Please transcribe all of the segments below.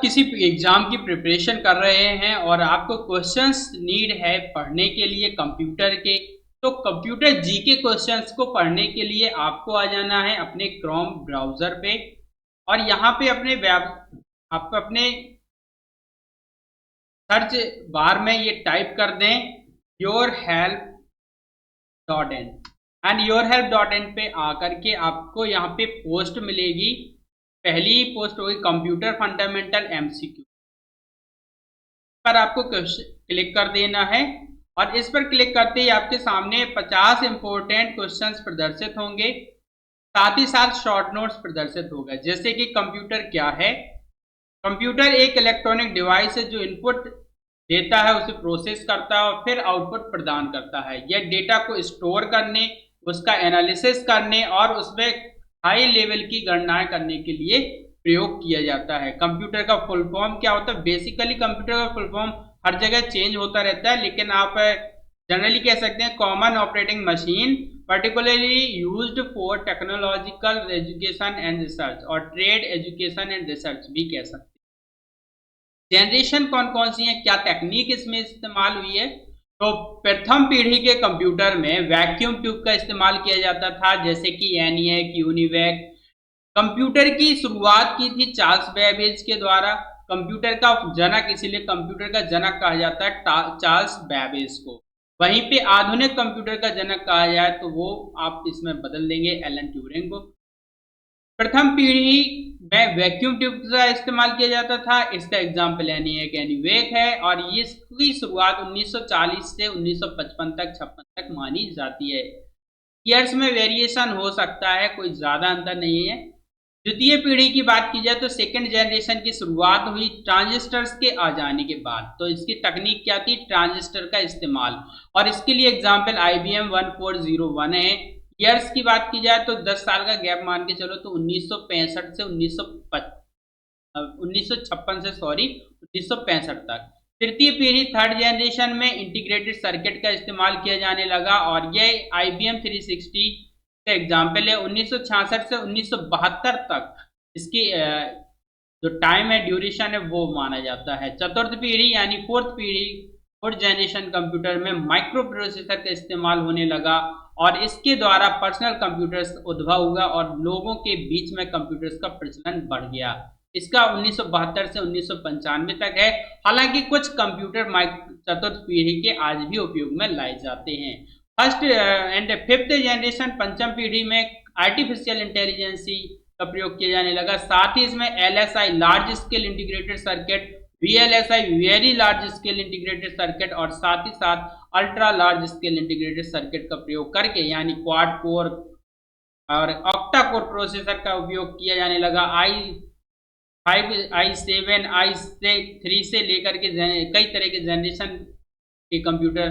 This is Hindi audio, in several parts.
किसी एग्जाम की प्रिपरेशन कर रहे हैं और आपको क्वेश्चंस नीड है पढ़ने के लिए कंप्यूटर के, तो कंप्यूटर जीके क्वेश्चंस को पढ़ने के लिए आपको आ जाना है अपने क्रोम ब्राउजर पे और यहाँ पे अपने आपको अपने सर्च बार में ये टाइप कर दें yourhelp.in एंड yourhelp.in पे आकर के आपको यहाँ पे पोस्ट मिलेगी। पहली पोस्ट होगी कंप्यूटर फंडामेंटल एमसीक्यू पर आपको क्लिक कर देना है और इस पर क्लिक करते ही आपके सामने 50 इंपॉर्टेंट क्वेश्चंस प्रदर्शित होंगे, साथ ही साथ शॉर्ट नोट्स प्रदर्शित होगा। जैसे कि कंप्यूटर क्या है। कंप्यूटर एक इलेक्ट्रॉनिक डिवाइस है जो इनपुट देता है, उसे प्रोसेस करता है और फिर आउटपुट प्रदान करता है। यह डेटा को स्टोर करने, उसका एनालिसिस करने और उसमें हाई लेवल की गणनाएं करने के लिए प्रयोग किया जाता है। कंप्यूटर का फुल फॉर्म क्या होता है? बेसिकली कंप्यूटर का फुल फॉर्म हर जगह चेंज होता रहता है, लेकिन आप जनरली कह सकते हैं common operating machine, particularly used for technological education and research और ट्रेड एजुकेशन एंड रिसर्च भी कह सकते हैं। जनरेशन कौन कौन सी है, क्या टेक्निक इसमें इस्तेमाल हुई है? तो प्रथम पीढ़ी के कंप्यूटर में वैक्यूम ट्यूब का इस्तेमाल किया जाता था, जैसे कि एनिएक, यूनिवैक। कंप्यूटर की शुरुआत की थी चार्ल्स बेबेज के द्वारा। कंप्यूटर का जनक, इसीलिए कंप्यूटर का जनक कहा जाता है चार्ल्स बेबेज को। वहीं पे आधुनिक कंप्यूटर का जनक कहा जाए तो वो आप इसमें बदल देंगे एलन ट्यूरिंग को। प्रथम पीढ़ी में वैक्यूम ट्यूब का इस्तेमाल किया जाता था, इसका एग्जाम्पल एनिएक, एनीवेक है और इसकी शुरुआत 1940 से 1955 तक 56 तक मानी जाती है। ईयर्स में वेरिएशन हो सकता है, कोई ज्यादा अंतर नहीं है। द्वितीय पीढ़ी की बात की जाए तो सेकेंड जनरेशन की शुरुआत हुई ट्रांजिस्टर्स के आ जाने के बाद। तो इसकी तकनीक क्या थी? ट्रांजिस्टर का इस्तेमाल, और इसके लिए एग्जाम्पल IBM 1401 है। ईयर्स की बात की जाए तो 10 साल का गैप मान के चलो, तो 1965 से 1965 तक। तृतीय पीढ़ी थर्ड जनरेशन में इंटीग्रेटेड सर्किट का इस्तेमाल किया जाने लगा और यह IBM 360 का एग्जाम्पल है। 1966 से 1972 तक इसकी जो टाइम है, ड्यूरेशन है, वो माना जाता है। चतुर्थ पीढ़ी यानी फोर्थ जनरेशन कंप्यूटर में माइक्रो प्रोसेसर का इस्तेमाल होने लगा और इसके द्वारा पर्सनल कंप्यूटर्स उद्भव हुआ और लोगों के बीच में कंप्यूटर्स का प्रचलन बढ़ गया। इसका 1972 से 1995 तक है। हालांकि कुछ कंप्यूटर चतुर्थ पीढ़ी के आज भी उपयोग में लाए जाते हैं। फर्स्ट एंड फिफ्थ जनरेशन पंचम पीढ़ी में आर्टिफिशियल इंटेलिजेंसी का प्रयोग किया जाने लगा। साथ ही इसमें LSI large scale integrated circuit, VLSI very large scale integrated circuit और साथ ही साथ ultra large scale integrated circuit का प्रयोग करके यानी क्वाड कोर और ऑक्टा कोर प्रोसेसर का उपयोग किया जाने लगा। i5, i7, i3 से लेकर के कई तरह के जनरेशन के कंप्यूटर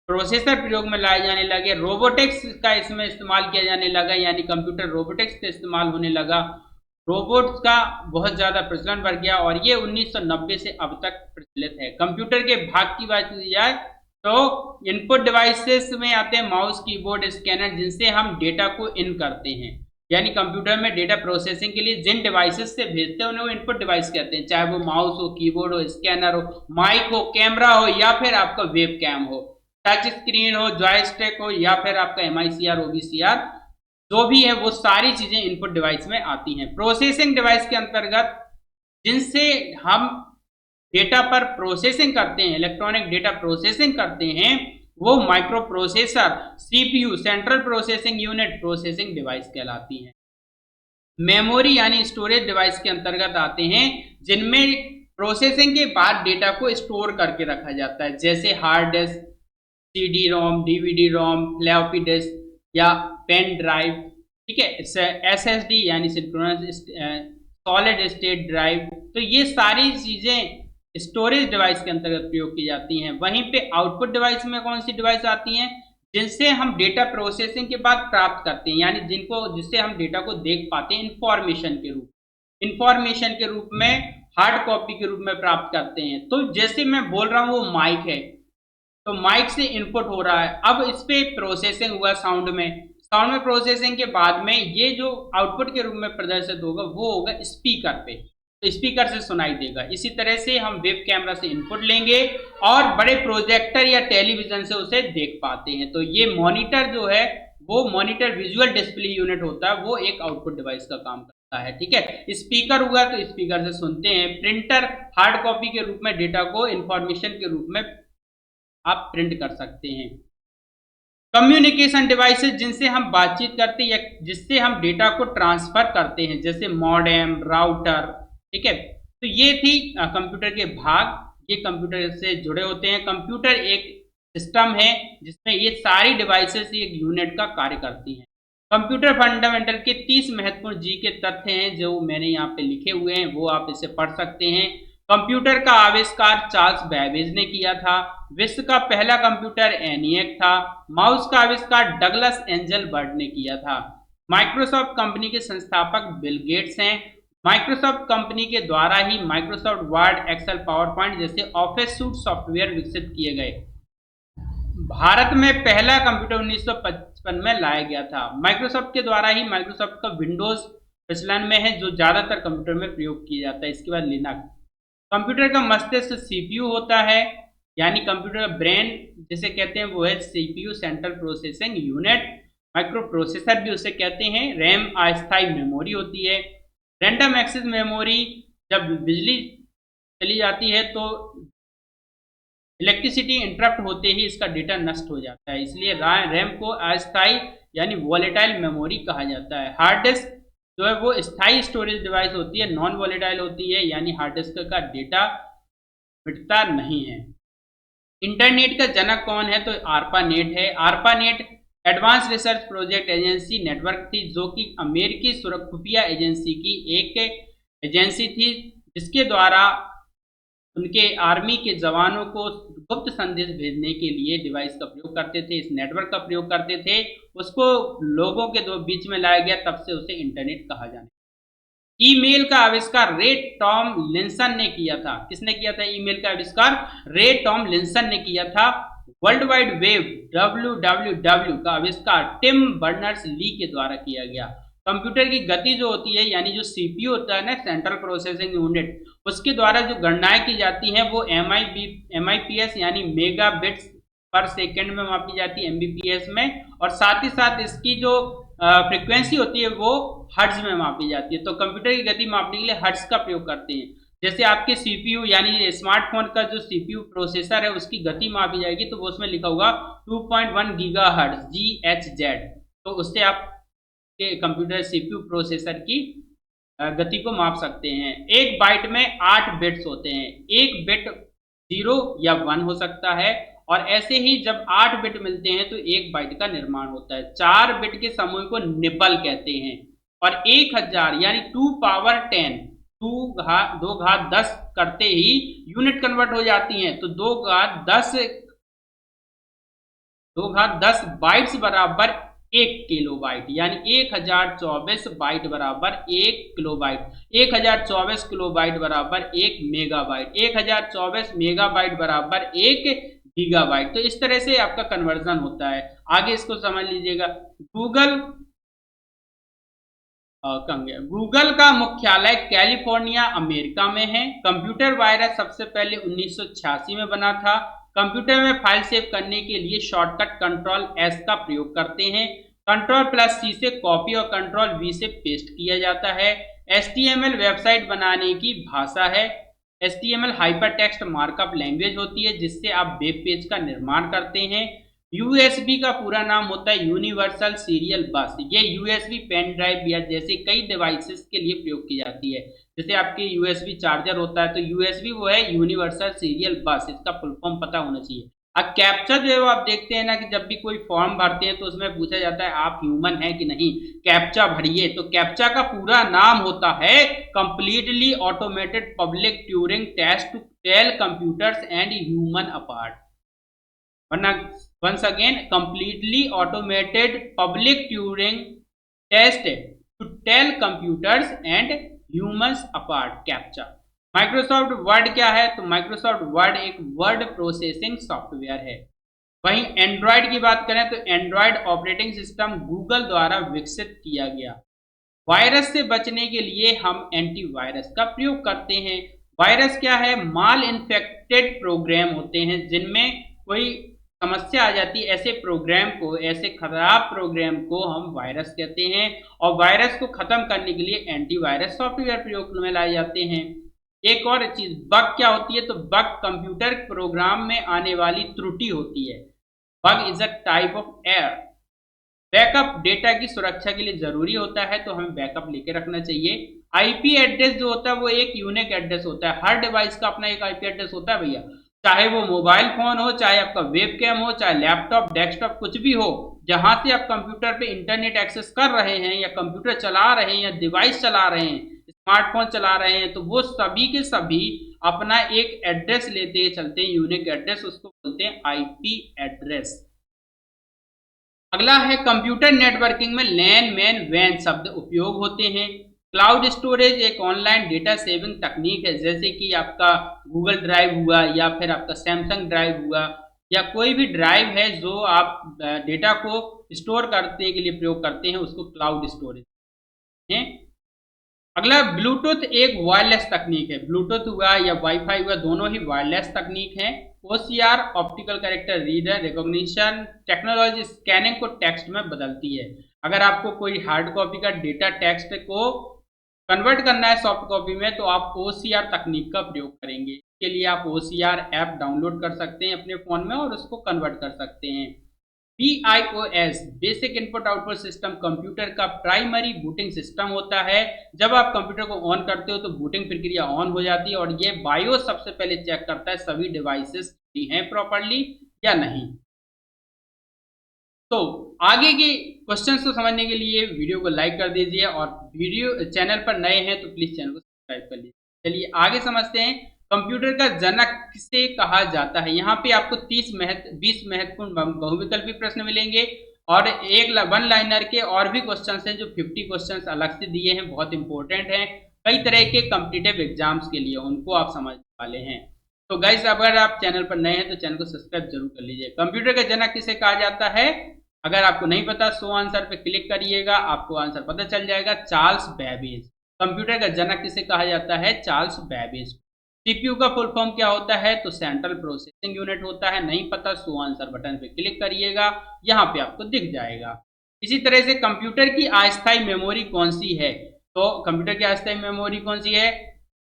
प्रोसेसर प्रयोग में लाए जाने लगे। रोबोटिक्स का इसमें इस्तेमाल किया जाने लगा, यानी कंप्यूटर रोबोटिक्स का इस्तेमाल होने लगा। रोबोट्स का बहुत ज्यादा प्रचलन बढ़ गया और ये 1990 से अब तक प्रचलित है। कंप्यूटर के भाग की बात की जाए तो इनपुट डिवाइसेस में आते हैं माउस, कीबोर्ड, स्कैनर, जिनसे हम डेटा को इन करते हैं। यानी कंप्यूटर में डेटा प्रोसेसिंग के लिए जिन डिवाइसेस से भेजते हैं उन्हें वो इनपुट डिवाइस कहते हैं, चाहे वो माउस हो, कीबोर्ड हो, स्कैनर हो, माइक हो, कैमरा हो या फिर आपका वेब कैम हो, टच स्क्रीन हो, जॉयस्टिक हो या फिर आपका MICR, OBCR, जो भी है वो सारी चीजें इनपुट डिवाइस में आती हैं। प्रोसेसिंग डिवाइस के अंतर्गत जिनसे हम डेटा पर प्रोसेसिंग करते हैं, इलेक्ट्रॉनिक डेटा प्रोसेसिंग करते हैं, वो micro processor, CPU central processing unit processing device कहलाती हैं। मेमोरी यानी स्टोरेज डिवाइस के अंतर्गत आते हैं जिनमें प्रोसेसिंग के बाद डेटा को स्टोर करके रखा जाता है, जैसे hard disk, CD-ROM, DVD-ROM, floppy disk या पेन ड्राइव। ठीक है, SSD यानी सिंक्रोनस सॉलिड स्टेट ड्राइव। तो ये सारी चीजें स्टोरेज डिवाइस के अंतर्गत प्रयोग की जाती हैं। वहीं पे आउटपुट डिवाइस में कौन सी डिवाइस आती हैं? जिनसे हम डेटा प्रोसेसिंग के बाद प्राप्त करते हैं, यानी जिससे हम डेटा को देख पाते हैं इंफॉर्मेशन के रूप में, हार्ड कॉपी के रूप में प्राप्त करते हैं। तो जैसे मैं बोल रहा हूं वो माइक है, तो माइक से इनपुट हो रहा है, अब इस पे प्रोसेसिंग हुआ साउंड में प्रोसेसिंग के बाद में ये जो आउटपुट के रूप में प्रदर्शित होगा वो होगा स्पीकर पे। तो स्पीकर से सुनाई देगा। इसी तरह से हम वेब कैमरा से इनपुट लेंगे और बड़े प्रोजेक्टर या टेलीविजन से उसे देख पाते हैं। तो ये मॉनिटर जो है वो मॉनिटर विजुअल डिस्प्ले यूनिट होता है, वो एक आउटपुट डिवाइस का काम करता है। ठीक है, स्पीकर हुआ तो स्पीकर से सुनते हैं। प्रिंटर हार्ड कॉपी के रूप में डेटा को इंफॉर्मेशन के रूप में आप प्रिंट कर सकते हैं। कम्युनिकेशन डिवाइसेस जिनसे हम बातचीत करते हैं या जिससे हम डेटा को ट्रांसफर करते हैं, जैसे मॉडेम, राउटर। ठीक है, तो ये थी कंप्यूटर के भाग, ये कंप्यूटर से जुड़े होते हैं। कंप्यूटर एक सिस्टम है जिसमें ये सारी डिवाइसेस एक यूनिट का कार्य करती हैं। कंप्यूटर फंडामेंटल के 30 महत्वपूर्ण जी के तथ्य हैं जो मैंने यहाँ पे लिखे हुए हैं, वो आप इसे पढ़ सकते हैं। कंप्यूटर का आविष्कार चार्ल्स बैबेज ने किया था। विश्व का पहला कंप्यूटर एनियक था। माउस का आविष्कार डगलस एंजल बर्ड ने किया था। माइक्रोसॉफ्ट कंपनी के संस्थापक बिल गेट्स हैं। माइक्रोसॉफ्ट कंपनी के द्वारा ही Microsoft Word, Excel, PowerPoint जैसे ऑफिस सूट सॉफ्टवेयर विकसित किए गए। भारत में पहला कंप्यूटर 1955 में लाया गया था। माइक्रोसॉफ्ट के द्वारा ही माइक्रोसॉफ्ट का विंडोज प्रचलन में है जो ज्यादातर कंप्यूटर में प्रयोग किया जाता है। इसके बाद लिनक्स। कंप्यूटर का मस्तिष्क सीपीयू होता है, यानी कंप्यूटर का ब्रेन जिसे कहते हैं वो है CPU, central processing unit. Micro processor भी उसे कहते हैं। रैम अस्थायी मेमोरी होती है। रैंडम एक्सेस मेमोरी, जब बिजली चली जाती है तो इलेक्ट्रिसिटी इंटरप्ट होते ही इसका डेटा नष्ट हो जाता है, इसलिए रैम को अस्थायी यानी वॉलेटाइल मेमोरी कहा जाता है। हार्ड डिस्क जो है वो स्थायी स्टोरेज डिवाइस होती है, नॉन वॉलेटाइल होती है, यानी हार्ड डिस्क का डेटा मिटता नहीं है। इंटरनेट का जनक कौन है? तो आर्पानेट है। ARPANET advance research project agency network थी जो कि अमेरिकी खुफिया एजेंसी की एक एजेंसी थी जिसके द्वारा उनके आर्मी के जवानों को गुप्त संदेश भेजने के लिए डिवाइस का प्रयोग करते थे, इस नेटवर्क का प्रयोग करते थे। उसको लोगों के दो बीच में लाया गया, तब से उसे इंटरनेट कहा जाने। ईमेल का आविष्कार रे टॉमलिंसन ने किया था। किसने किया था ईमेल का आविष्कार? रे टॉमलिंसन ने किया था। वर्ल्ड वाइड वेब WWW का आविष्कार टिम बर्नर्स ली के द्वारा किया गया। कंप्यूटर की गति जो होती है, यानी जो सीपीयू होता है ना, सेंट्रल प्रोसेसिंग यूनिट, उसके द्वारा जो गणनाएं की जाती हैं वो MIPS यानी मेगा बिट्स पर सेकेंड में मापी जाती है, MBPS में, और साथ ही साथ इसकी जो फ्रीक्वेंसी होती है वो हर्ट्ज में मापी जाती है। तो कंप्यूटर की गति मापने के लिए हर्ट्ज का प्रयोग करते हैं। जैसे आपके सीपीयू यानी स्मार्टफोन का जो सीपीयू प्रोसेसर है उसकी गति मापी जाएगी तो वो उसमें लिखा होगा 2.1 गीगाहर्ट्ज GHz। तो उससे आप के कंप्यूटर सीपीयू प्रोसेसर की गति को माप सकते हैं। एक बाइट में 8 बिट्स होते हैं। एक बिट 0 या 1 हो सकता है, और ऐसे ही जब 8 बिट मिलते हैं तो एक बाइट का निर्माण होता है। 4 बिट के समूह को निबल कहते हैं, और 1000 यानी 2 पावर 10 2 घात 10 करते ही यूनिट कन्वर्ट हो जाती हैं। तो 2 घात 10 बाइट्स बराबर 1 किलोबाइट, यानी 1024 बाइट बराबर 1 किलोबाइट। 1024 किलोबाइट बराबर 1 मेगाबाइट। 1024 मेगाबाइट बराबर 1 गीगाबाइट। तो इस तरह से आपका कन्वर्जन होता है। आगे इसको समझ लीजिएगा। गूगल का मुख्यालय कैलिफोर्निया अमेरिका में है। कंप्यूटर वायरस सबसे पहले 1986 में बना था। कंप्यूटर में फाइल सेव करने के लिए शॉर्टकट कंट्रोल S का प्रयोग करते हैं। कंट्रोल+C से कॉपी और कंट्रोल+V से पेस्ट किया जाता है। HTML वेबसाइट बनाने की भाषा है। HTML हाइपरटेक्स्ट मार्कअप लैंग्वेज होती है जिससे आप वेब पेज का निर्माण करते हैं। USB का पूरा नाम होता है यूनिवर्सल सीरियल बस। ये USB पेन ड्राइव या जैसे कई डिवाइसेस के लिए प्रयोग की जाती है। जैसे आपके USB चार्जर होता है तो USB वो है यूनिवर्सल सीरियल बस, इसका फुल फॉर्म पता होना चाहिए। अब कैप्चा जो है वो आप देखते हैं ना कि जब भी कोई फॉर्म भरते हैं तो उसमें पूछा जाता है आप ह्यूमन है कि नहीं, कैप्चा भरिए। तो कैप्चा का पूरा नाम होता है completely automated public Turing test to tell computers and human apart. Once again, completely automated public Turing test to tell computers and humans apart, captcha. Microsoft word क्या है? तो माइक्रोसॉफ्ट वर्ड एक वर्ड प्रोसेसिंग सॉफ्टवेयर है। वहीं एंड्रॉयड की बात करें तो एंड्रॉयड ऑपरेटिंग सिस्टम गूगल द्वारा विकसित किया गया। वायरस से बचने के लिए हम एंटीवायरस का प्रयोग करते हैं। वायरस क्या है? माल इन्फेक्टेड प्रोग्राम होते हैं जिनमें कोई समस्या आ जाती है, ऐसे प्रोग्राम को, ऐसे खराब प्रोग्राम को हम वायरस कहते हैं। और वायरस को खत्म करने के लिए एंटीवायरस सॉफ्टवेयर प्रयोग में लाए जाते हैं। एक और चीज, बग क्या होती है? तो बग कंप्यूटर प्रोग्राम में आने वाली त्रुटि होती है। Bug is a type of error. Backup data की सुरक्षा के लिए जरूरी होता है, तो हमें बैकअप लेके रखना चाहिए। आईपी एड्रेस जो होता है वो एक यूनिक एड्रेस होता है। हर डिवाइस का अपना एक आईपी एड्रेस होता है भैया, चाहे वो मोबाइल फोन हो, चाहे आपका वेब कैम हो, चाहे लैपटॉप डेस्कटॉप कुछ भी हो, जहां से आप कंप्यूटर पे इंटरनेट एक्सेस कर रहे हैं या कंप्यूटर चला रहे हैं या डिवाइस चला रहे हैं, स्मार्टफोन चला रहे हैं, तो वो सभी के सभी अपना एक एड्रेस लेते चलते हैं, यूनिक एड्रेस, उसको बोलते हैं आईपी एड्रेस। अगला है कंप्यूटर नेटवर्किंग में लैन मैन वैन शब्द उपयोग होते हैं। क्लाउड स्टोरेज एक ऑनलाइन डेटा सेविंग तकनीक है, जैसे कि आपका गूगल ड्राइव हुआ या फिर आपका सैमसंग ड्राइव हुआ, या कोई भी ड्राइव है जो आप डेटा को स्टोर करने के लिए प्रयोग करते हैं, उसको क्लाउड स्टोरेज है। अगला ब्लूटूथ एक वायरलेस तकनीक है। ब्लूटूथ हुआ या वाईफाई हुआ, दोनों ही वायरलेस तकनीक है। OCR optical character reader recognition technology scanning को टेक्स्ट में बदलती है। अगर आपको कोई हार्ड कॉपी का डेटा टेक्स्ट को कन्वर्ट करना है सॉफ्ट कॉपी में, तो आप ओसीआर तकनीक का प्रयोग करेंगे। इसके लिए आप ओसीआर ऐप डाउनलोड कर सकते हैं अपने फोन में और उसको कन्वर्ट कर सकते हैं। BIOS basic input output system computer का प्राइमरी बूटिंग सिस्टम होता है। जब आप कंप्यूटर को ऑन करते हो तो बूटिंग प्रक्रिया ऑन हो जाती है और ये बायोस सबसे पहले चेक करता है सभी डिवाइसेस हैं प्रॉपर्ली या नहीं। तो आगे के क्वेश्चंस को समझने के लिए वीडियो को लाइक कर दीजिए और वीडियो चैनल पर नए हैं तो प्लीज चैनल को सब्सक्राइब कर लीजिए। चलिए आगे समझते हैं, कंप्यूटर का जनक किसे कहा जाता है। यहाँ पे आपको 20 महत्वपूर्ण बहुविकल्पी प्रश्न मिलेंगे और एक वन लाइनर के और भी क्वेश्चंस हैं जो 50 क्वेश्चंस अलग से दिए हैं, बहुत इंपॉर्टेंट हैं कई तरह के कॉम्पिटिटिव एग्जाम्स के लिए, उनको आप समझ वाले हैं। तो गाइस अगर आप चैनल पर नए हैं तो चैनल को सब्सक्राइब जरूर कर लीजिए। कंप्यूटर का जनक किसे कहा जाता है? अगर आपको नहीं पता सो आंसर पे क्लिक करिएगा, आपको आंसर पता चल जाएगा, चार्ल्स बेबेज। कंप्यूटर का जनक किसे कहा जाता है? Charles Babbage. सीपीयू का फुल फॉर्म क्या होता है? तो सेंट्रल प्रोसेसिंग यूनिट होता है। नहीं पता सो आंसर बटन पे क्लिक करिएगा, यहाँ पे आपको दिख जाएगा। इसी तरह से कंप्यूटर की अस्थायी मेमोरी कौन सी है? तो कंप्यूटर की अस्थायी मेमोरी कौन सी है?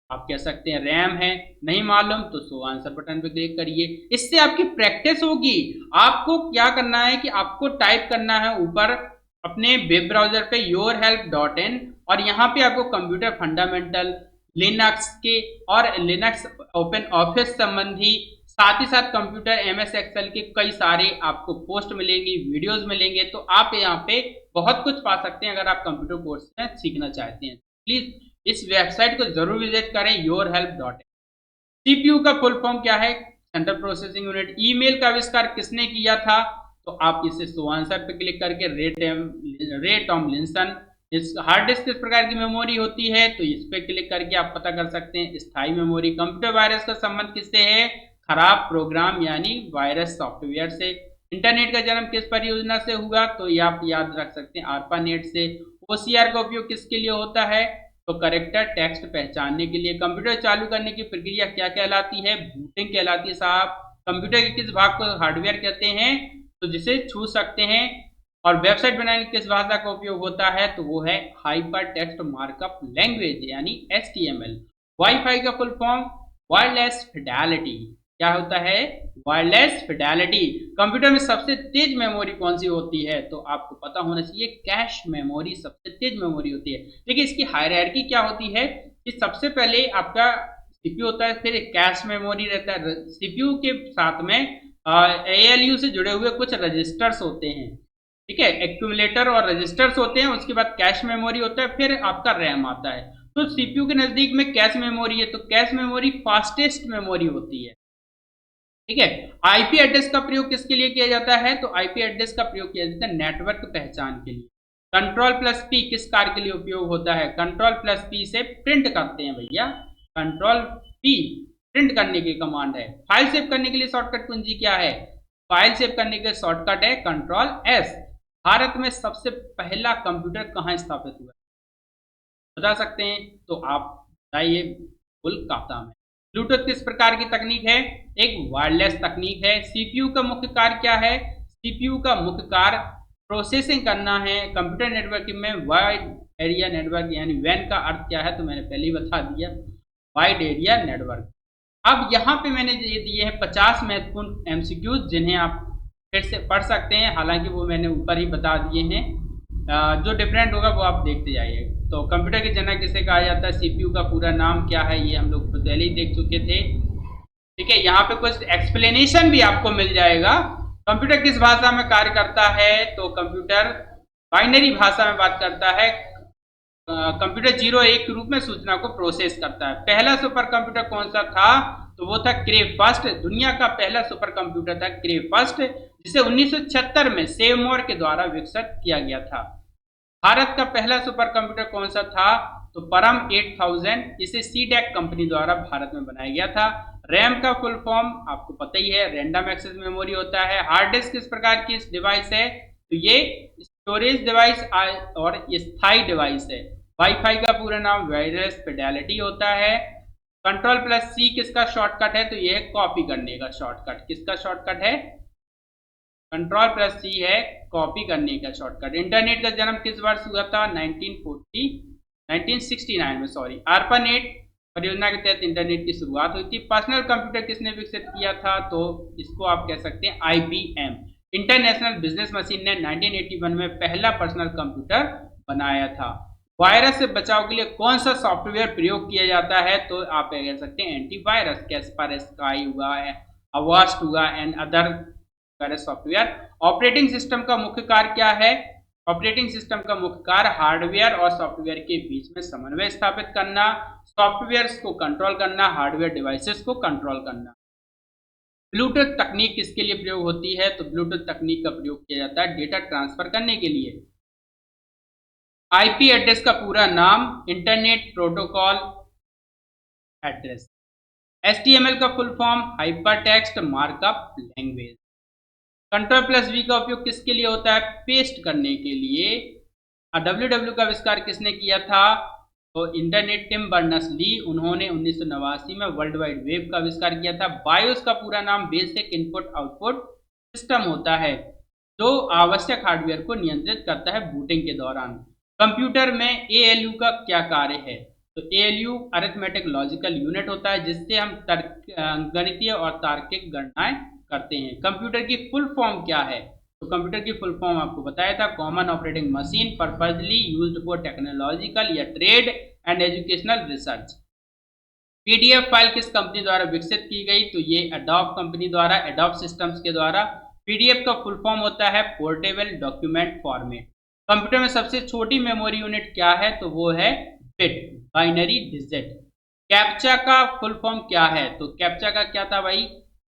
आप कह सकते हैं रैम है। नहीं मालूम तो सो आंसर बटन पे क्लिक करिए, इससे आपकी प्रैक्टिस होगी। आपको क्या करना है कि आपको टाइप करना है ऊपर अपने वेब ब्राउजर पे yourhelp.in और यहाँ पे आपको कंप्यूटर फंडामेंटल, लिनक्स के और लिनक्स ओपन ऑफिस संबंधी, साथ ही साथ कंप्यूटर MS एक्सेल के कई सारे आपको पोस्ट मिलेंगी, वीडियोस मिलेंगे, तो आप यहाँ पे बहुत कुछ पा सकते हैं अगर आप कंप्यूटर कोर्स में सीखना चाहते हैं। प्लीज इस वेबसाइट को जरूर विजिट करें yourhelp.in। सीपीयू का फुल फॉर्म क्या है? Central processing unit. ईमेल का आविष्कार किसने किया था? तो आप इसे सो आंसर पे क्लिक करके रे टॉमलिंसन। इस हार्ड डिस्क किस प्रकार की मेमोरी होती है? तो इस पे क्लिक करके आप पता कर सकते हैं। स्थायी मेमोरी। कंप्यूटर वायरस का संबंध किससे है? खराब प्रोग्राम यानी वायरस सॉफ्टवेयर से। इंटरनेट का जन्म किस परियोजना से हुआ? तो ये आप याद रख सकते हैं ARPANET से। ओसीआर का उपयोग किसके लिए होता है? तो करेक्टर टेक्स्ट पहचानने के लिए। कंप्यूटर चालू करने की प्रक्रिया क्या कहलाती है? बूटिंग कहलाती है साहब। कंप्यूटर के किस भाग को हार्डवेयर कहते हैं? तो जिसे छू सकते हैं। और वेबसाइट बनाने की किस भाषा का उपयोग होता है? तो वो है हाइपर टेक्स्ट मार्कअप लैंग्वेज यानी HTML। वाईफाई का फुल फॉर्म वायरलेस फिडेलिटी। क्या होता है? Wireless Fidelity. कंप्यूटर में सबसे तेज मेमोरी कौन सी होती है? तो आपको पता होना चाहिए कैश मेमोरी सबसे तेज मेमोरी होती है। देखिए इसकी हायरार्की क्या होती है कि सबसे पहले आपका सीपीयू होता है, फिर एक कैश मेमोरी रहता है। सीपीयू के साथ में ALU से जुड़े हुए कुछ रजिस्टर्स होते हैं, ठीक है, एक्यूमुलेटर और रजिस्टर्स होते हैं। उसके बाद कैश मेमोरी होता है, फिर आपका रैम आता है। तो सीपीयू के नजदीक में कैश मेमोरी है, तो कैश मेमोरी फास्टेस्ट मेमोरी होती है, ठीक है। आईपी एड्रेस का प्रयोग किसके लिए किया जाता है? तो आईपी एड्रेस का प्रयोग किया जाता है नेटवर्क पहचान के लिए। Ctrl+P किस कार्य के लिए उपयोग होता है? Ctrl+P से प्रिंट करते हैं भैया। Ctrl+P प्रिंट करने की कमांड है। फाइल सेव करने के लिए शॉर्टकट कुंजी क्या है? फाइल सेव करने के शॉर्टकट है Ctrl+S। भारत में सबसे पहला कंप्यूटर कहाँ स्थापित हुआ? बता सकते हैं तो आप बताइए बिल्कुल काम है। ब्लूटूथ किस प्रकार की तकनीक है? एक वायरलेस तकनीक है। सीपीयू का मुख्य कार्य क्या है? सीपीयू का मुख्य कार्य प्रोसेसिंग करना है। कंप्यूटर नेटवर्किंग में वाइड एरिया नेटवर्क यानी वैन का अर्थ क्या है तो मैंने पहले ही बता दिया, वाइड एरिया नेटवर्क। अब यहाँ पे मैंने ये दिए हैं 50 महत्वपूर्ण एमसीक्यूज जिन्हें आप फिर से पढ़ सकते हैं, हालांकि वो मैंने ऊपर ही बता दिए हैं। जो डिफरेंट होगा वो आप देखते जाइए। तो कंप्यूटर के जनक किसे कहा जाता है? सीपीयू का पूरा नाम क्या है ये हम लोग पहले ही देख चुके थे। ठीक है, यहाँ पे कुछ एक्सप्लेनेशन भी आपको मिल जाएगा। कंप्यूटर किस भाषा में कार्य करता है? तो कंप्यूटर बाइनरी भाषा में बात करता है। कंप्यूटर 0-1 के रूप में सूचना को प्रोसेस करता है। पहला सुपर कंप्यूटर कौन सा था? तो वो था क्रे फर्स्ट। दुनिया का पहला सुपर कंप्यूटर था क्रे फर्स्ट, जिसे 1976 में सेवमोर के द्वारा विकसित किया गया था। भारत का पहला सुपर कंप्यूटर कौन सा था? तो परम 8000, इसे सीडेक कंपनी द्वारा भारत में बनाया गया था। रैम का फुल फॉर्म आपको पता ही है, रैंडम एक्सेस मेमोरी होता है। हार्ड डिस्क किस प्रकार की डिवाइस है? तो ये स्टोरेज डिवाइस और स्थायी डिवाइस है। वाईफाई का पूरा नाम वायरलेस फिडेलिटी होता है। कंट्रोल प्लस सी किसका शॉर्टकट है? तो ये कॉपी करने का शॉर्टकट। किसका शॉर्टकट है? कंट्रोल प्लस सी है कॉपी करने का शॉर्टकट। इंटरनेट का जन्म किस वर्ष हुआ था? 1969 में, सॉरी। ARPANET परियोजना के तहत इंटरनेट की शुरुआत हुई थी। पर्सनल कंप्यूटर किसने विकसित किया था? तो इसको आप कह सकते हैं IBM। इंटरनेशनल बिजनेस मशीन ने 1981 में पहला पर्सनल कंप्यूटर बनाया था। वायरस से बचाव के लिए कौन सा सॉफ्टवेयर प्रयोग किया जाता है? तो आप कह सकते हैं एंटीवायरस। कैस्परस्काई हुआ है, अवास्ट हुआ and other virus software. Operating system का मुख्य कार्य क्या है? ऑपरेटिंग सिस्टम का मुख्य कार्य हार्डवेयर और सॉफ्टवेयर के बीच में समन्वय स्थापित करना, सॉफ्टवेयर को कंट्रोल करना, हार्डवेयर डिवाइसेस को कंट्रोल करना। ब्लूटूथ तकनीक किसके लिए प्रयोग होती है? तो ब्लूटूथ तकनीक का प्रयोग किया जाता है डेटा ट्रांसफर करने के लिए। आईपी एड्रेस का पूरा नाम इंटरनेट प्रोटोकॉल एड्रेस। HTML का full form hyper text markup language. Control plus V का उपयोग किसके लिए होता है? पेस्ट करने के लिए। WW का आविष्कार किसने किया था? तो इंटरनेट टिम बर्नर्स ली, उन्होंने 1989 में वर्ल्ड वाइड वेब का आविष्कार किया था। बायोस का पूरा नाम बेसिक इनपुट आउटपुट सिस्टम होता है, जो आवश्यक हार्डवेयर को नियंत्रित करता है बूटिंग के दौरान। कंप्यूटर में ALU का क्या कार्य है? तो ALU अरिथमेटिक लॉजिकल यूनिट होता है, जिससे हम गणितीय और तार्किक गणनाएं करते हैं। कंप्यूटर की फुल फॉर्म क्या है? तो कंप्यूटर की फुल फॉर्म आपको बताया था, common operating machine purposely used for technological या trade and educational research. PDF file किस कंपनी द्वारा विकसित की गई? तो ये एडोब कंपनी द्वारा, एडोब सिस्टम्स के द्वारा। PDF का फुल फॉर्म होता है पोर्टेबल डॉक्यूमेंट फॉर्मेट। कंप्यूटर में सबसे छोटी मेमोरी यूनिट क्या है? तो वो है बिट, बाइनरी डिजिट। कैप्चा का फुल फॉर्म क्या है? तो कैप्चा का क्या था भाई?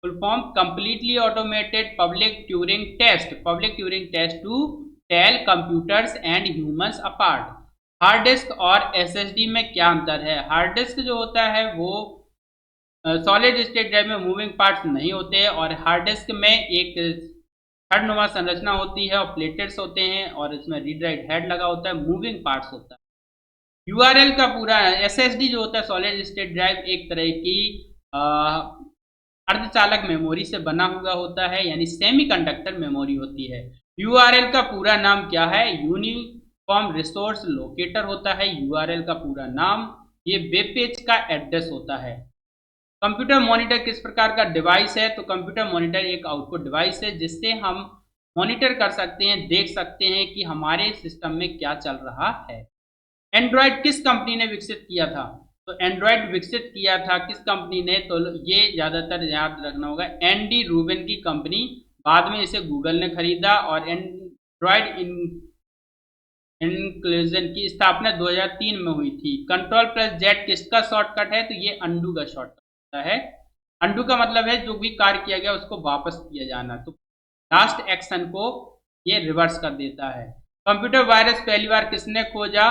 Full form completely automated public Turing test. Public Turing test to tell computers and humans apart. Hard disk और SSD में क्या अंतर है? हार्ड डिस्क जो होता है वो सॉलिड स्टेट ड्राइव में मूविंग पार्ट्स नहीं होते हैं, और हार्ड डिस्क में एक थर्ड नुमा संरचना होती है और प्लेटेट्स होते हैं, और इसमें रीड राइट हेड लगा होता है, मूविंग पार्ट्स होता है। URL का पूरा SSD जो होता है सॉलिड स्टेट ड्राइव, एक तरह की अर्धचालक मेमोरी से बना हुआ होता है, यानी सेमीकंडक्टर मेमोरी होती है। URL का पूरा नाम क्या है? यूनिफॉर्म रिसोर्स लोकेटर होता है URL का पूरा नाम। ये वेब पेज का एड्रेस होता है। कंप्यूटर मॉनिटर किस प्रकार का डिवाइस है? तो कंप्यूटर मॉनिटर एक आउटपुट डिवाइस है, जिससे हम मॉनिटर कर सकते हैं, देख सकते हैं कि हमारे सिस्टम में क्या चल रहा है। एंड्रॉयड किस कंपनी ने विकसित किया था? तो एंड्रॉयड विकसित किया था किस कंपनी ने? तो ये ज़्यादातर याद रखना होगा, एंडी रूबिन की कंपनी। बाद में इसे गूगल ने खरीदा, और एंड्रॉयड इंक्लूजन की स्थापना 2003 में हुई थी। कंट्रोल प्लस जेड किसका शॉर्टकट है? तो ये अंडू का शॉर्टकट होता है। अंडू का मतलब है जो भी कार्य किया गया उसको वापस किया जाना, तो लास्ट एक्शन को ये रिवर्स कर देता है। कंप्यूटर वायरस पहली बार किसने खोजा?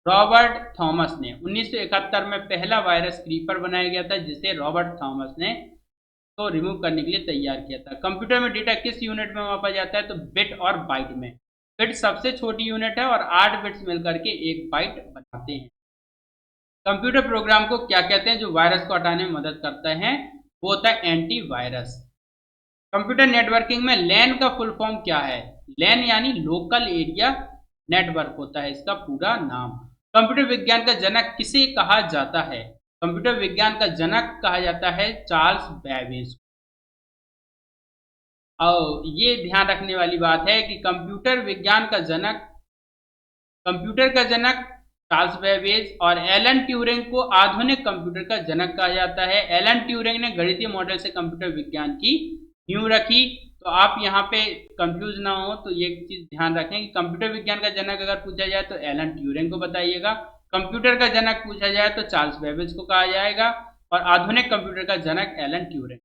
रॉबर्ट थॉमस ने। 1971 में पहला वायरस क्रीपर बनाया गया था, जिसे रॉबर्ट थॉमस ने तो रिमूव करने के लिए तैयार किया था। कंप्यूटर में डेटा किस यूनिट में मापा जाता है? तो बिट और बाइट में। बिट सबसे छोटी यूनिट है और 8 बिट्स मिलकर के 1 बाइट बनाते हैं। कंप्यूटर प्रोग्राम को क्या कहते हैं जो वायरस को हटाने में मदद करता है? वो होता है एंटीवायरस। कंप्यूटर नेटवर्किंग में लैन का फुल फॉर्म क्या है? लैन यानी लोकल एरिया नेटवर्क होता है इसका पूरा नाम। कंप्यूटर विज्ञान का जनक किसे कहा जाता है? कंप्यूटर विज्ञान का जनक कहा जाता है चार्ल्स बेबेज। और ये ध्यान रखने वाली बात है कि कंप्यूटर का जनक चार्ल्स बेबेज और एलन ट्यूरिंग को आधुनिक कंप्यूटर का जनक कहा जाता है। एलन ट्यूरिंग ने गणितीय मॉडल से कंप्यूटर विज्ञान की नींव रखी। तो आप यहाँ पे कंफ्यूज ना हो तो ये चीज ध्यान रखें कि कंप्यूटर विज्ञान का जनक अगर पूछा जाए तो एलन ट्यूरिंग को बताइएगा, कंप्यूटर का जनक पूछा जाए तो चार्ल्स बेबेज को कहा जाएगा और आधुनिक कंप्यूटर का जनक एलन ट्यूरिंग।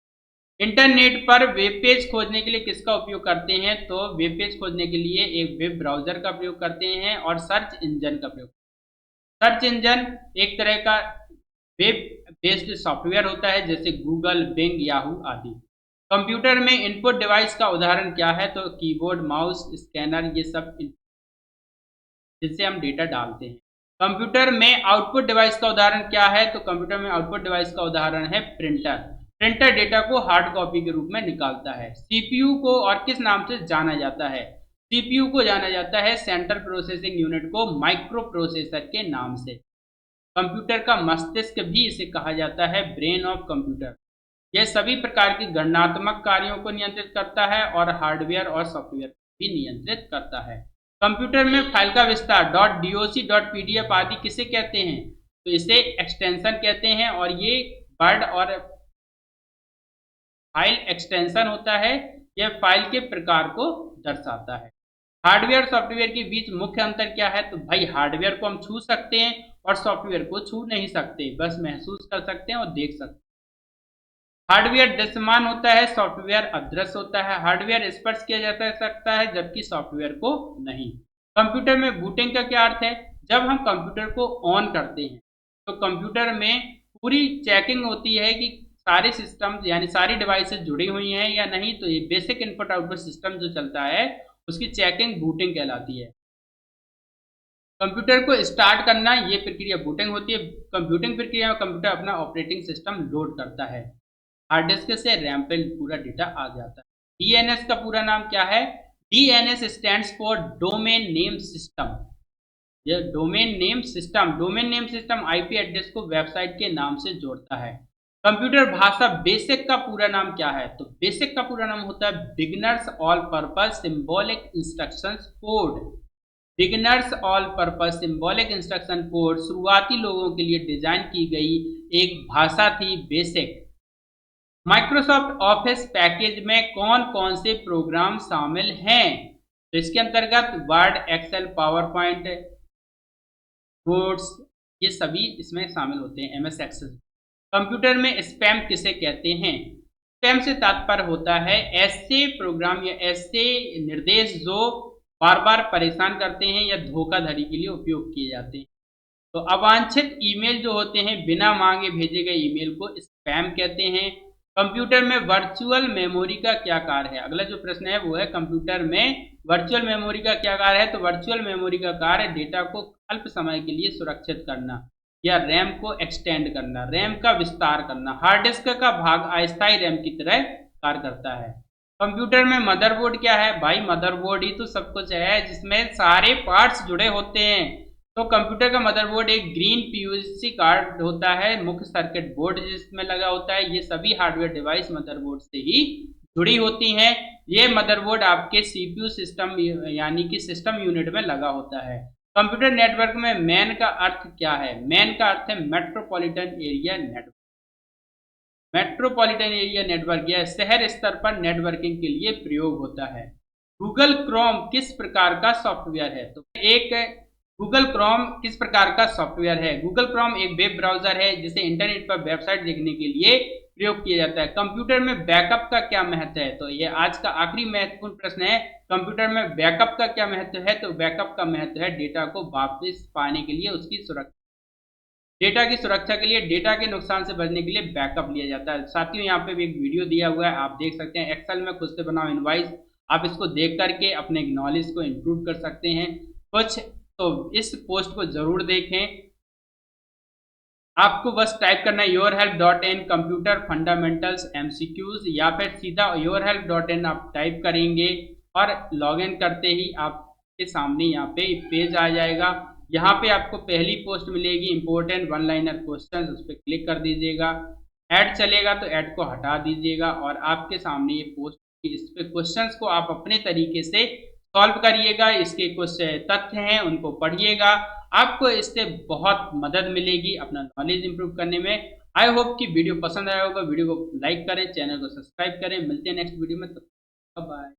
इंटरनेट पर वेब पेज खोजने के लिए किसका उपयोग करते हैं? तो वेब पेज खोजने के लिए एक वेब ब्राउजर का प्रयोग करते हैं और सर्च इंजन का प्रयोग। सर्च इंजन एक तरह का वेब बेस्ड सॉफ्टवेयर होता है जैसे गूगल, बिंग, याहू आदि। कंप्यूटर में इनपुट डिवाइस का उदाहरण क्या है? तो कीबोर्ड, माउस, स्कैनर, ये सब जिससे हम डेटा डालते हैं। कंप्यूटर में आउटपुट डिवाइस का उदाहरण क्या है? तो कंप्यूटर में आउटपुट डिवाइस का उदाहरण है प्रिंटर। प्रिंटर डेटा को हार्ड कॉपी के रूप में निकालता है। सीपीयू को और किस नाम से जाना जाता है? सीपीयू को जाना जाता है सेंट्रल प्रोसेसिंग यूनिट को माइक्रो प्रोसेसर के नाम से। कंप्यूटर का मस्तिष्क भी इसे कहा जाता है ब्रेन ऑफ कंप्यूटर। यह सभी प्रकार की गणनात्मक कार्यों को नियंत्रित करता है और हार्डवेयर और सॉफ्टवेयर भी नियंत्रित करता है। कंप्यूटर में फाइल का विस्तार .doc, .pdf आदि किसे कहते हैं? तो इसे एक्सटेंशन कहते हैं और ये वर्ड और फाइल एक्सटेंशन होता है। यह फाइल के प्रकार को दर्शाता है। हार्डवेयर और सॉफ्टवेयर के बीच मुख्य अंतर क्या है? तो भाई हार्डवेयर को हम छू सकते हैं और सॉफ्टवेयर को छू नहीं सकते, बस महसूस कर सकते हैं और देख सकते हैं। हार्डवेयर दृश्यमान होता है, सॉफ्टवेयर अदृश्य होता है। हार्डवेयर स्पर्श किया जा सकता है जबकि सॉफ्टवेयर को नहीं। कंप्यूटर में बूटिंग का क्या अर्थ है? जब हम कंप्यूटर को ऑन करते हैं तो कंप्यूटर में पूरी चेकिंग होती है कि सारे सिस्टम यानी सारी डिवाइसेस जुड़ी हुई हैं या नहीं। तो ये बेसिक इनपुट आउटपुट सिस्टम जो चलता है उसकी चेकिंग बूटिंग कहलाती है। कंप्यूटर को स्टार्ट करना ये प्रक्रिया बूटिंग होती है। कंप्यूटिंग प्रक्रिया में कंप्यूटर अपना ऑपरेटिंग सिस्टम लोड करता है। हार्ड डिस्क से रैम पे पूरा डेटा आ जाता है। डीएनएस का पूरा नाम क्या है? DNS stands for domain name system. यह domain name system IP address को वेबसाइट के नाम से जोड़ता है। कंप्यूटर भाषा बेसिक का पूरा नाम क्या है? तो बेसिक का पूरा नाम होता है beginners all purpose symbolic instructions code. Beginners all purpose symbolic instruction code शुरुआती लोगों के लिए डिजाइन की गई एक भाषा थी बेसिक। माइक्रोसॉफ्ट ऑफिस पैकेज में कौन कौन से प्रोग्राम शामिल हैं? तो इसके अंतर्गत Word, Excel, PowerPoint, notes, ये सभी इसमें शामिल होते हैं। MS Excel. कंप्यूटर में स्पैम किसे कहते हैं? स्पैम से तात्पर्य होता है ऐसे प्रोग्राम या ऐसे निर्देश जो बार बार परेशान करते हैं या धोखाधड़ी के लिए उपयोग किए जाते हैं। तो अवांछित ईमेल जो होते हैं, बिना मांगे भेजे गए ईमेल को स्पैम कहते हैं। कंप्यूटर में वर्चुअल मेमोरी का क्या कार्य है? अगला जो प्रश्न है वो है कंप्यूटर में वर्चुअल मेमोरी का क्या कार्य है? तो वर्चुअल मेमोरी का कार्य डेटा को अल्प समय के लिए सुरक्षित करना या रैम को एक्सटेंड करना, रैम का विस्तार करना। हार्ड डिस्क का भाग अस्थायी रैम की तरह कार्य करता है। कंप्यूटर में मदरबोर्ड क्या है? भाई मदरबोर्ड ही तो सब कुछ है जिसमें सारे पार्ट्स जुड़े होते हैं। तो कंप्यूटर का मदरबोर्ड एक ग्रीन पीयूसी कार्ड होता है, मुख्य सर्किट बोर्ड जिसमें लगा होता है। ये सभी हार्डवेयर डिवाइस मदरबोर्ड से ही जुड़ी होती हैं। ये मदरबोर्ड आपके सीपीयू सिस्टम यानी कि सिस्टम यूनिट में लगा होता है। कंप्यूटर नेटवर्क में मैन का अर्थ क्या है? मैन का अर्थ है metropolitan area network. Metropolitan area network यह शहर स्तर पर नेटवर्किंग के लिए प्रयोग होता है। गूगल क्रोम किस प्रकार का सॉफ्टवेयर है? तो गूगल क्रोम किस प्रकार का सॉफ्टवेयर है? गूगल क्रोम एक वेब ब्राउजर है जिसे इंटरनेट पर वेबसाइट देखने के लिए प्रयोग किया जाता है। कंप्यूटर में बैकअप का क्या महत्व है? तो यह आज का आखिरी महत्वपूर्ण प्रश्न है। कंप्यूटर में बैकअप का क्या महत्व है? तो बैकअप का महत्व है डेटा को वापस पाने के लिए उसकी सुरक्षा, डेटा की सुरक्षा के लिए, डेटा के नुकसान से बचने के लिए बैकअप लिया जाता है। साथियों यहाँ पे भी एक वीडियो दिया हुआ है, आप देख सकते हैं। एक्सेल में खुद से बनाओ इनवॉइस आप इसको देख करके अपने नॉलेज को इम्प्रूव कर सकते हैं कुछ। तो इस पोस्ट को ज़रूर देखें। आपको बस टाइप करना है yourhelp.in कंप्यूटर फंडामेंटल्स एमसीक्यूज, या फिर सीधा yourhelp.in आप टाइप करेंगे और लॉगिन करते ही आपके सामने यहाँ पे पेज आ जाएगा। यहाँ पे आपको पहली पोस्ट मिलेगी इंपॉर्टेंट वन लाइनर क्वेश्चन, उस पर क्लिक कर दीजिएगा। ऐड चलेगा तो ऐड को हटा दीजिएगा और आपके सामने ये पोस्ट, इस पे क्वेश्चंस को आप अपने तरीके से सॉल्व करिएगा। इसके कुछ तथ्य हैं उनको पढ़िएगा, आपको इससे बहुत मदद मिलेगी अपना नॉलेज इंप्रूव करने में। आई होप कि वीडियो पसंद आया होगा। वीडियो को लाइक करें, चैनल को सब्सक्राइब करें। मिलते हैं नेक्स्ट वीडियो में, तब तक बाय।